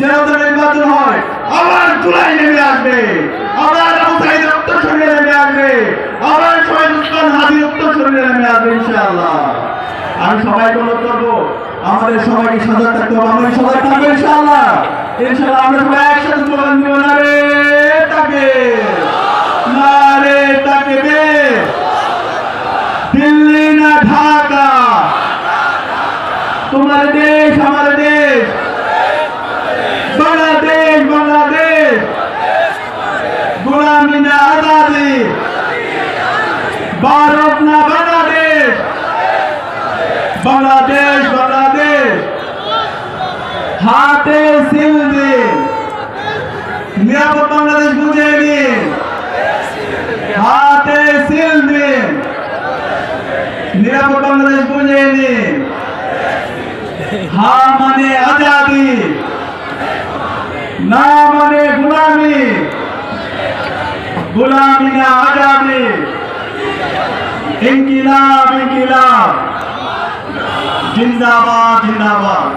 যেন নির্বাচন হয়, আবার জুলাই নেমে আসবে, আবার আবু সাঈদের উত্তরসূরিরা নেমে আসবে, আবার শহীদ উসমান হাদির উত্তরসূরিরা নেমে আসবে ইনশাআল্লাহ। আমি সবাইকে অনুরোধ করবো, আমাদের সবাইকে সজাগ থাকতে হবে, আমরা সজাগ থাকবো ইনশাআল্লাহ। ইনশাআল্লাহ আমরা সবাই একসাথে স্লোগান দিব, নারে তাকবীর, নারে তাকবীর, দিল্লি না ঢাকা, তোমার দেশ আমার দেশ, বাংলাদেশ বাংলাদেশ, গোলামি না আজাদি, ভারত না বাংলাদেশ, বাংলাদেশ বাংলাদেশ, হাতে সিল দিন, নিরাপদ বাংলাদেশ বুঝে নিন, হাতে সিল দিন, নিরাপদ বাংলাদেশ বুঝে নিন। হা মানে আজাদি, না মানে গোলামি, গোলামি না আজাদি, ইনকিলাব ইনকিলাব, জিন্দাবাদ জিন্দাবাদ।